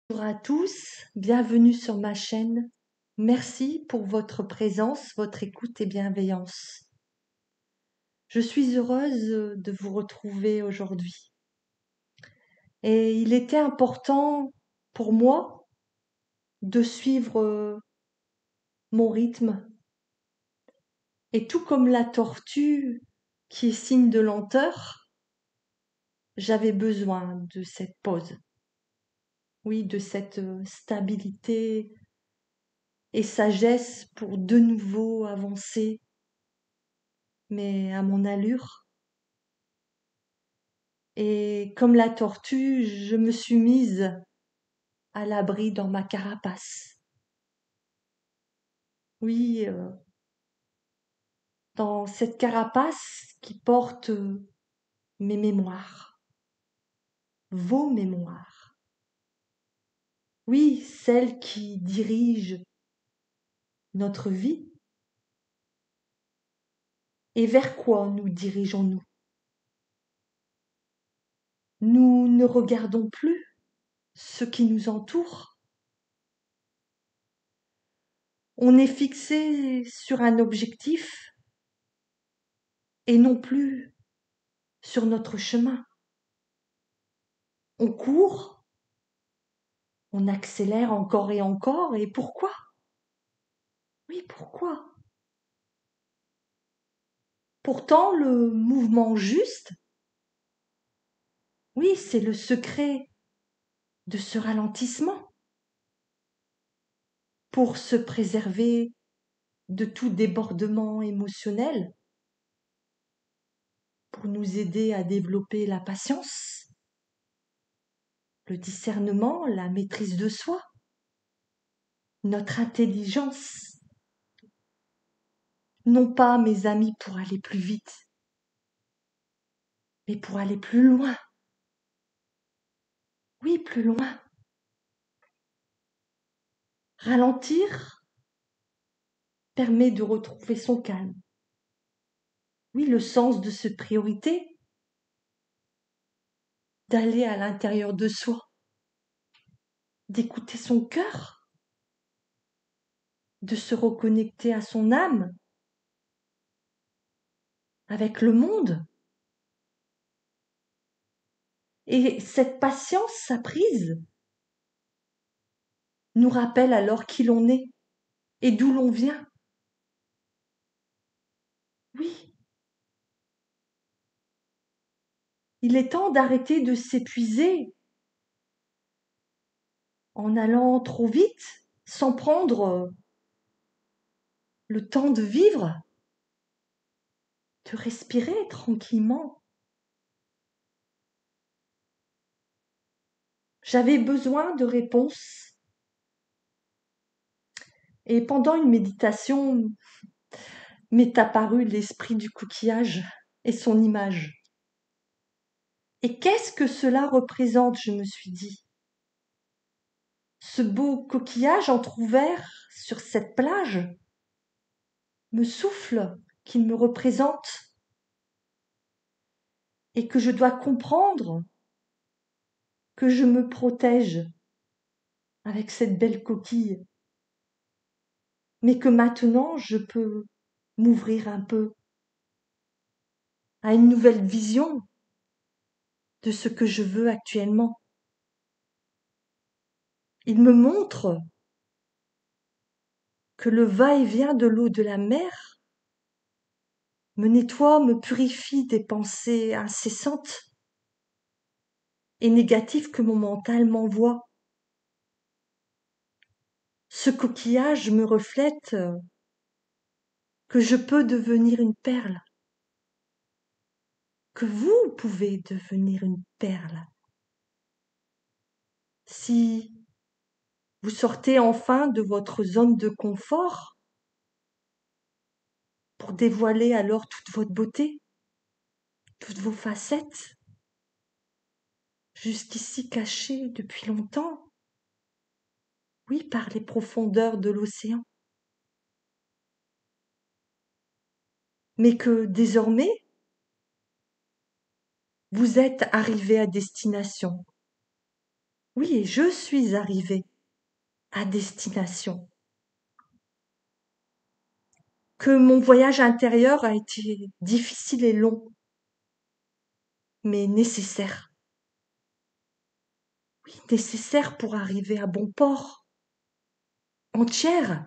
Bonjour à tous, bienvenue sur ma chaîne. Merci pour votre présence, votre écoute et bienveillance. Je suis heureuse de vous retrouver aujourd'hui. Et il était important pour moi de suivre mon rythme. Et tout comme la tortue qui est signe de lenteur, j'avais besoin de cette pause. Oui, de cette stabilité et sagesse pour de nouveau avancer, mais à mon allure. Et comme la tortue, je me suis mise à l'abri dans ma carapace. Oui, dans cette carapace qui porte mes mémoires, vos mémoires. Oui, celles qui dirigent notre vie. Et vers quoi nous dirigeons-nous? Nous ne regardons plus ce qui nous entoure. On est fixé sur un objectif et non plus sur notre chemin. On court, on accélère encore et pourquoi? Oui, pourquoi? Pourtant, le mouvement juste, oui, c'est le secret de ce ralentissement pour se préserver de tout débordement émotionnel, pour nous aider à développer la patience, le discernement, la maîtrise de soi, notre intelligence. Non pas, mes amis, pour aller plus vite, mais pour aller plus loin. Oui, plus loin. Ralentir permet de retrouver son calme. Oui, le sens de cette priorité, d'aller à l'intérieur de soi, d'écouter son cœur, de se reconnecter à son âme, avec le monde. Et cette patience apprise nous rappelle alors qui l'on est et d'où l'on vient. Oui, il est temps d'arrêter de s'épuiser en allant trop vite, sans prendre le temps de vivre, de respirer tranquillement. J'avais besoin de réponses. Et pendant une méditation, m'est apparu l'esprit du coquillage et son image. Et qu'est-ce que cela représente, je me suis dit. Ce beau coquillage entrouvert sur cette plage me souffle qu'il me représente et que je dois comprendre que je me protège avec cette belle coquille, mais que maintenant je peux m'ouvrir un peu à une nouvelle vision de ce que je veux actuellement. Il me montre que le va-et-vient de l'eau de la mer me nettoie, me purifie des pensées incessantes et négatives que mon mental m'envoie. Ce coquillage me reflète que je peux devenir une perle, que vous pouvez devenir une perle. Si vous sortez enfin de votre zone de confort pour dévoiler alors toute votre beauté, toutes vos facettes, jusqu'ici cachées depuis longtemps, oui, par les profondeurs de l'océan. Mais que désormais, vous êtes arrivé à destination. Oui, et je suis arrivée à destination. Que mon voyage intérieur a été difficile et long, mais nécessaire. Oui, nécessaire pour arriver à bon port, entière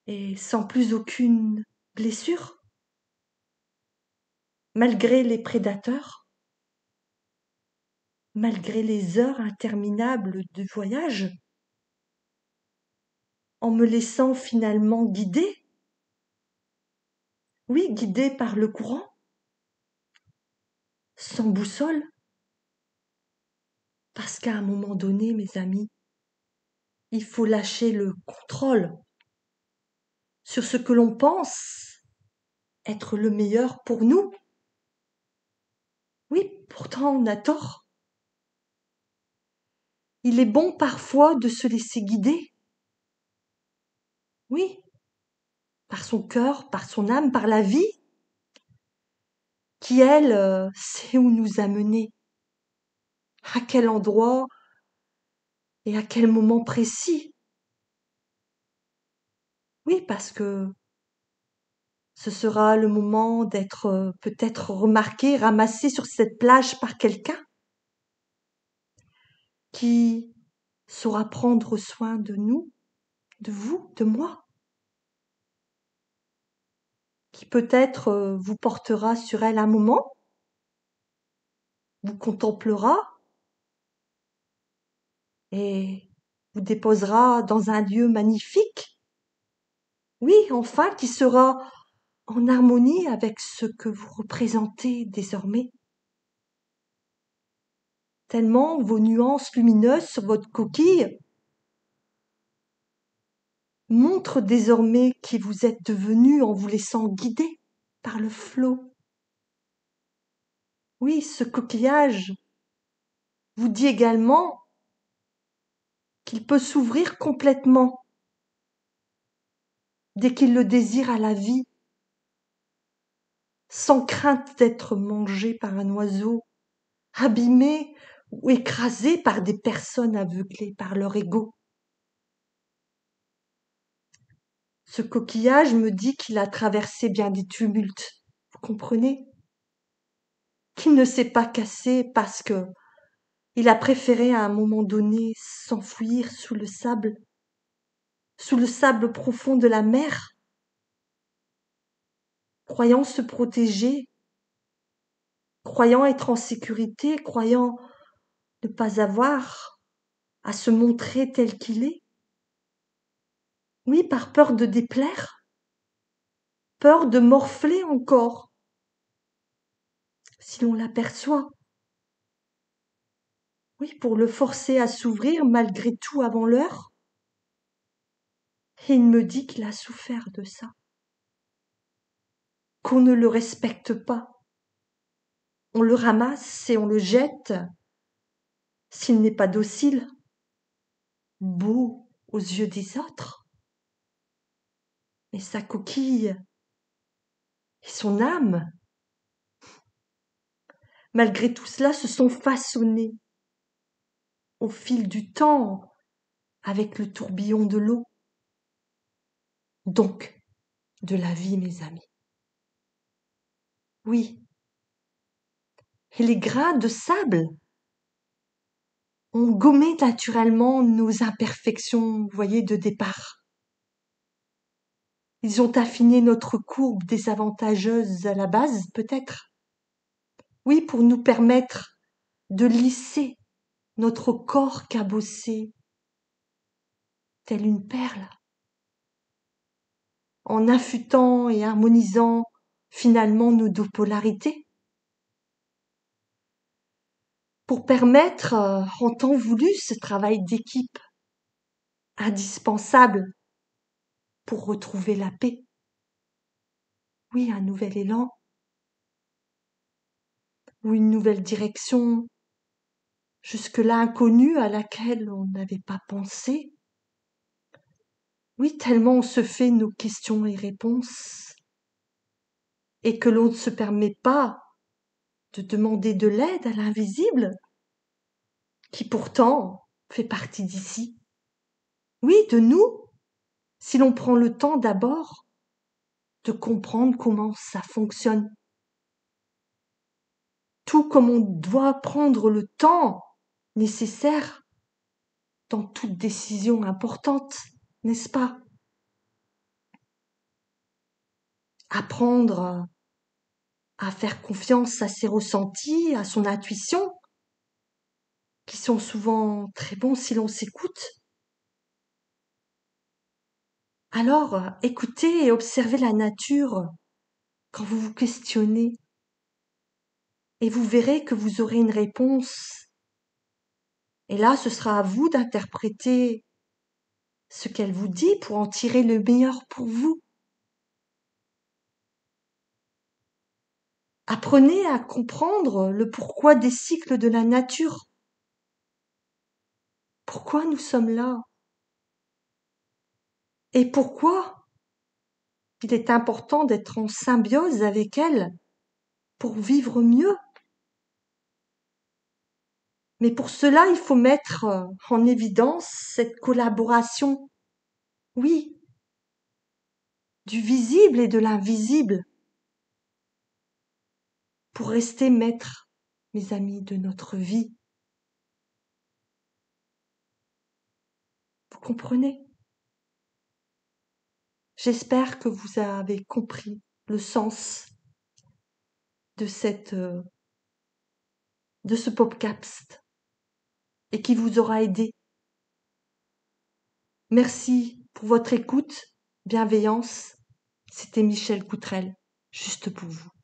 et sans plus aucune blessure, malgré les prédateurs, malgré les heures interminables de voyage, en me laissant finalement guider, oui, guider par le courant, sans boussole, parce qu'à un moment donné, mes amis, il faut lâcher le contrôle sur ce que l'on pense être le meilleur pour nous. Oui, pourtant on a tort. Il est bon parfois de se laisser guider. Oui, par son cœur, par son âme, par la vie, qui elle sait où nous amener, à quel endroit et à quel moment précis. Oui, parce que ce sera le moment d'être peut-être remarqué, ramassé sur cette plage par quelqu'un qui saura prendre soin de nous, de vous, de moi, qui peut-être vous portera sur elle un moment, vous contemplera et vous déposera dans un lieu magnifique. Oui, enfin, qui sera en harmonie avec ce que vous représentez désormais. Tellement vos nuances lumineuses sur votre coquille montrent désormais qui vous êtes devenu en vous laissant guider par le flot. Oui, ce coquillage vous dit également qu'il peut s'ouvrir complètement dès qu'il le désire à la vie, sans crainte d'être mangé par un oiseau, abîmé ou écrasé par des personnes aveuglées par leur ego. Ce coquillage me dit qu'il a traversé bien des tumultes, vous comprenez? Qu'il ne s'est pas cassé parce que il a préféré à un moment donné s'enfouir sous le sable profond de la mer, croyant se protéger, croyant être en sécurité, croyant ne pas avoir à se montrer tel qu'il est. Oui, par peur de déplaire, peur de morfler encore, si l'on l'aperçoit. Oui, pour le forcer à s'ouvrir malgré tout avant l'heure. Et il me dit qu'il a souffert de ça, qu'on ne le respecte pas. On le ramasse et on le jette s'il n'est pas docile, beau aux yeux des autres. Mais sa coquille et son âme, malgré tout cela, se sont façonnées au fil du temps avec le tourbillon de l'eau, donc de la vie, mes amis. Oui, et les grains de sable ont gommé naturellement nos imperfections, vous voyez, de départ. Ils ont affiné notre courbe désavantageuse à la base, peut-être. Oui, pour nous permettre de lisser notre corps cabossé, tel une perle, en affûtant et harmonisant finalement nos deux polarités, pour permettre, en temps voulu, ce travail d'équipe indispensable pour retrouver la paix. Oui, un nouvel élan ou une nouvelle direction, jusque-là inconnue à laquelle on n'avait pas pensé. Oui, tellement on se fait nos questions et réponses et que l'on ne se permet pas de demander de l'aide à l'invisible. qui pourtant fait partie d'ici. Oui, de nous, si l'on prend le temps d'abord de comprendre comment ça fonctionne. Tout comme on doit prendre le temps nécessaire dans toute décision importante, n'est-ce pas? Apprendre à faire confiance à ses ressentis, à son intuition, qui sont souvent très bons si l'on s'écoute. Alors, écoutez et observez la nature quand vous vous questionnez, et vous verrez que vous aurez une réponse. Et là, ce sera à vous d'interpréter ce qu'elle vous dit pour en tirer le meilleur pour vous. Apprenez à comprendre le pourquoi des cycles de la nature. Pourquoi nous sommes là? Et pourquoi il est important d'être en symbiose avec elle pour vivre mieux? Mais pour cela, il faut mettre en évidence cette collaboration, oui, du visible et de l'invisible, pour rester maître, mes amis, de notre vie. Vous comprenez? J'espère que vous avez compris le sens de ce podcast et qui vous aura aidé. Merci pour votre écoute, bienveillance. C'était Michel Coutrel, juste pour vous.